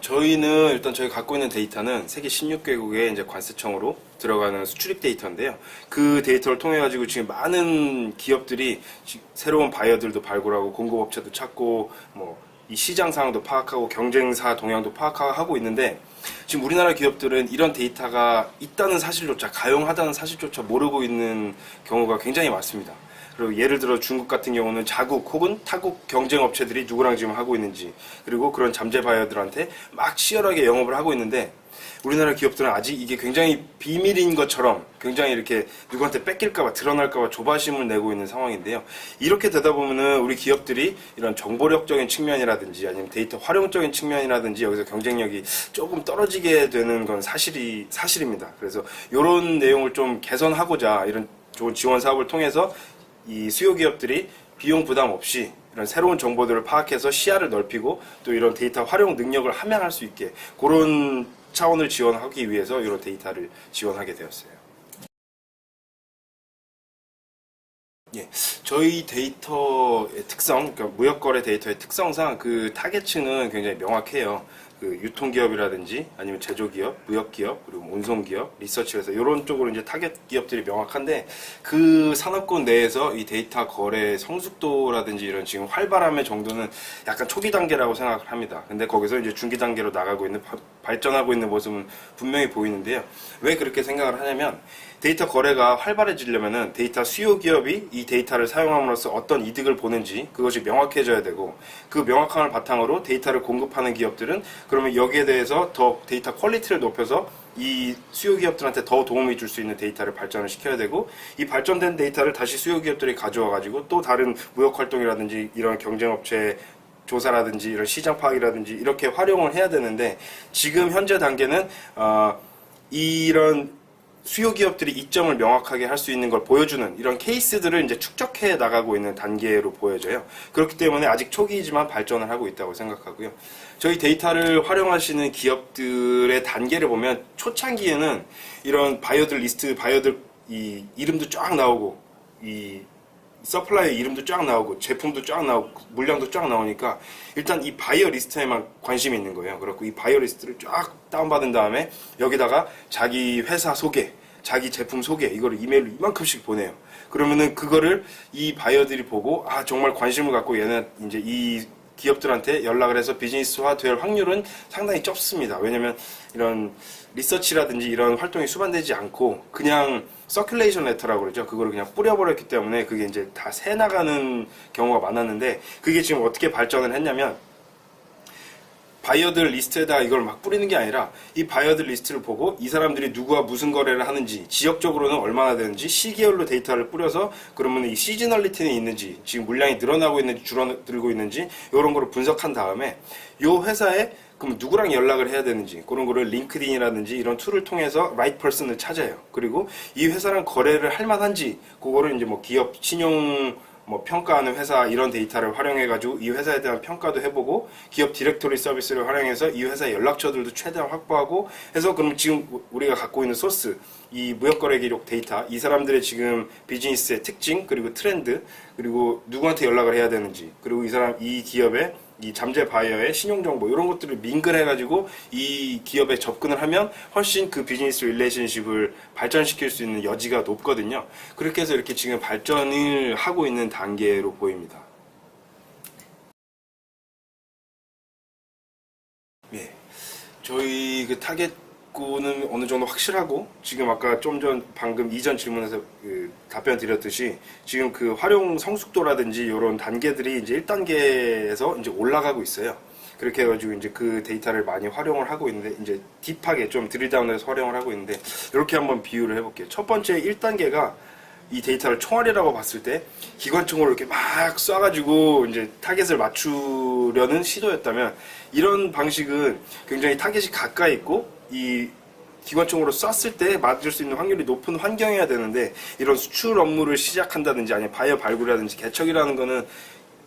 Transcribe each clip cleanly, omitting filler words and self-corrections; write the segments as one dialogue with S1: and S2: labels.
S1: 저희는 일단 저희 갖고 있는 데이터는 세계 16개국의 이제 관세청으로 들어가는 수출입 데이터인데요. 그 데이터를 통해 가지고 지금 많은 기업들이 새로운 바이어들도 발굴하고 공급업체도 찾고 이 시장 상황도 파악하고 경쟁사 동향도 파악하고 있는데, 지금 우리나라 기업들은 이런 데이터가 있다는 사실조차, 가용하다는 사실조차 모르고 있는 경우가 굉장히 많습니다. 그리고 예를 들어 중국 같은 경우는 자국 혹은 타국 경쟁 업체들이 누구랑 지금 하고 있는지, 그리고 그런 잠재 바이어들한테 막 치열하게 영업을 하고 있는데, 우리나라 기업들은 아직 이게 굉장히 비밀인 것처럼 굉장히 이렇게 누구한테 뺏길까봐, 드러날까봐 조바심을 내고 있는 상황인데요. 이렇게 되다 보면은 우리 기업들이 이런 정보력적인 측면이라든지 아니면 데이터 활용적인 측면이라든지 여기서 경쟁력이 조금 떨어지게 되는 건 사실입니다. 그래서 이런 내용을 좀 개선하고자 이런 좋은 지원 사업을 통해서 이 수요 기업들이 비용 부담 없이 이런 새로운 정보들을 파악해서 시야를 넓히고 또 이런 데이터 활용 능력을 함양할 수 있게, 그런 차원을 지원하기 위해서 이런 데이터를 지원하게 되었어요. 예, 저희 데이터의 특성, 그러니까 무역거래 데이터의 특성상 그 타겟층은 굉장히 명확해요. 그 유통기업이라든지 아니면 제조기업, 무역기업, 그리고 운송기업, 리서치에서 이런 쪽으로 이제 타겟 기업들이 명확한데, 그 산업군 내에서 이 데이터 거래 성숙도라든지 이런 지금 활발함의 정도는 약간 초기 단계라고 생각을 합니다. 근데 거기서 이제 중기 단계로 나가고 있는, 발전하고 있는 모습은 분명히 보이는데요. 왜 그렇게 생각을 하냐면, 데이터 거래가 활발해지려면은 데이터 수요 기업이 이 데이터를 사용함으로써 어떤 이득을 보는지 그것이 명확해져야 되고, 그 명확함을 바탕으로 데이터를 공급하는 기업들은 그러면 여기에 대해서 더 데이터 퀄리티를 높여서 이 수요 기업들한테 더 도움이 줄 수 있는 데이터를 발전을 시켜야 되고, 이 발전된 데이터를 다시 수요 기업들이 가져와 가지고 또 다른 무역 활동이라든지 이런 경쟁업체 조사라든지 이런 시장 파악이라든지 이렇게 활용을 해야 되는데, 지금 현재 단계는 이런 수요 기업들이 이점을 명확하게 할 수 있는 걸 보여주는 이런 케이스들을 이제 축적해 나가고 있는 단계로 보여져요. 그렇기 때문에 아직 초기이지만 발전을 하고 있다고 생각하고요. 저희 데이터를 활용하시는 기업들의 단계를 보면, 초창기에는 이런 바이어들 리스트, 바이어들 이 이름도 쫙 나오고, 이 서플라이 이름도 쫙 나오고, 제품도 쫙 나오고, 물량도 쫙 나오니까 일단 이 바이어 리스트에만 관심이 있는 거예요. 그렇고 이 바이어 리스트를 쫙 다운받은 다음에 여기다가 자기 회사 소개, 자기 제품 소개, 이거를 이메일로 이만큼씩 보내요. 그러면은 그거를 이 바이어들이 보고, 정말 관심을 갖고 얘는 이제 이 기업들한테 연락을 해서 비즈니스화 될 확률은 상당히 적습니다. 왜냐면 이런 리서치라든지 이런 활동이 수반되지 않고 그냥 서큘레이션 레터라고 그러죠. 그거를 그냥 뿌려버렸기 때문에 그게 이제 다 새 나가는 경우가 많았는데, 그게 지금 어떻게 발전을 했냐면, 바이어들 리스트에다 이걸 막 뿌리는 게 아니라 이 바이어들 리스트를 보고 이 사람들이 누구와 무슨 거래를 하는지, 지역적으로는 얼마나 되는지, 시계열로 데이터를 뿌려서 그러면 이 시즈널리티는 있는지, 지금 물량이 늘어나고 있는지 줄어들고 있는지 이런 거를 분석한 다음에 이 회사에 그럼 누구랑 연락을 해야 되는지 그런 거를 링크드인이라든지 이런 툴을 통해서 라이트 퍼슨을 찾아요. 그리고 이 회사랑 거래를 할 만한지 그거를 이제 기업 신용 평가하는 회사 이런 데이터를 활용해가지고 이 회사에 대한 평가도 해보고, 기업 디렉토리 서비스를 활용해서 이 회사의 연락처들도 최대한 확보하고 해서, 그럼 지금 우리가 갖고 있는 소스, 이 무역거래 기록 데이터, 이 사람들의 지금 비즈니스의 특징, 그리고 트렌드, 그리고 누구한테 연락을 해야 되는지, 그리고 이 기업의 이 잠재 바이어의 신용정보, 이런 것들을 민글해가지고 이 기업에 접근을 하면 훨씬 그 비즈니스 릴레이션십을 발전시킬 수 있는 여지가 높거든요. 그렇게 해서 이렇게 지금 발전을 하고 있는 단계로 보입니다. 예, 저희 그 타겟군은 어느 정도 확실하고, 지금 아까 방금 이전 질문에서 답변 드렸듯이 지금 그 활용 성숙도라든지 이런 단계들이 이제 1단계에서 이제 올라가고 있어요. 그렇게 해가지고 이제 그 데이터를 많이 활용을 하고 있는데, 이제 딥하게 좀 드릴다운해서 활용을 하고 있는데, 이렇게 한번 비유를 해볼게요. 첫 번째 1단계가 이 데이터를 총알이라고 봤을 때 기관총으로 이렇게 막 쏴가지고 이제 타겟을 맞추려는 시도였다면, 이런 방식은 굉장히 타겟이 가까이 있고 이 기관총으로 쐈을 때 맞을 수 있는 확률이 높은 환경이어야 되는데, 이런 수출 업무를 시작한다든지 아니면 바이어 발굴이라든지 개척이라는 거는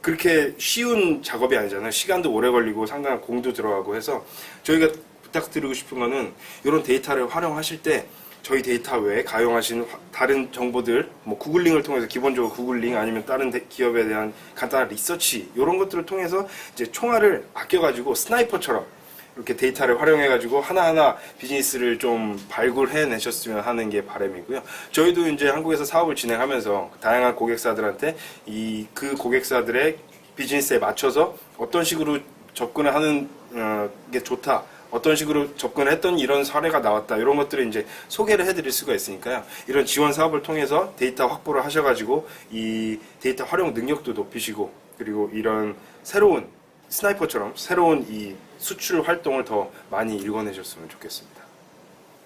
S1: 그렇게 쉬운 작업이 아니잖아요. 시간도 오래 걸리고 상당한 공도 들어가고 해서, 저희가 부탁드리고 싶은 거는 이런 데이터를 활용하실 때 저희 데이터 외에 가용하신 다른 정보들, 구글링을 통해서, 기본적으로 구글링 아니면 다른 기업에 대한 간단한 리서치 이런 것들을 통해서 이제 총알을 아껴가지고 스나이퍼처럼 이렇게 데이터를 활용해가지고 하나하나 비즈니스를 좀 발굴해내셨으면 하는 게 바람이고요. 저희도 이제 한국에서 사업을 진행하면서 다양한 고객사들한테 그 고객사들의 비즈니스에 맞춰서 어떤 식으로 접근을 하는 게 좋다. 어떤 식으로 접근을 했던 이런 사례가 나왔다. 이런 것들을 이제 소개를 해드릴 수가 있으니까요. 이런 지원 사업을 통해서 데이터 확보를 하셔가지고 이 데이터 활용 능력도 높이시고 그리고 이런 새로운 스나이퍼처럼 새로운 이 수출 활동을 더 많이 일궈내셨으면 좋겠습니다.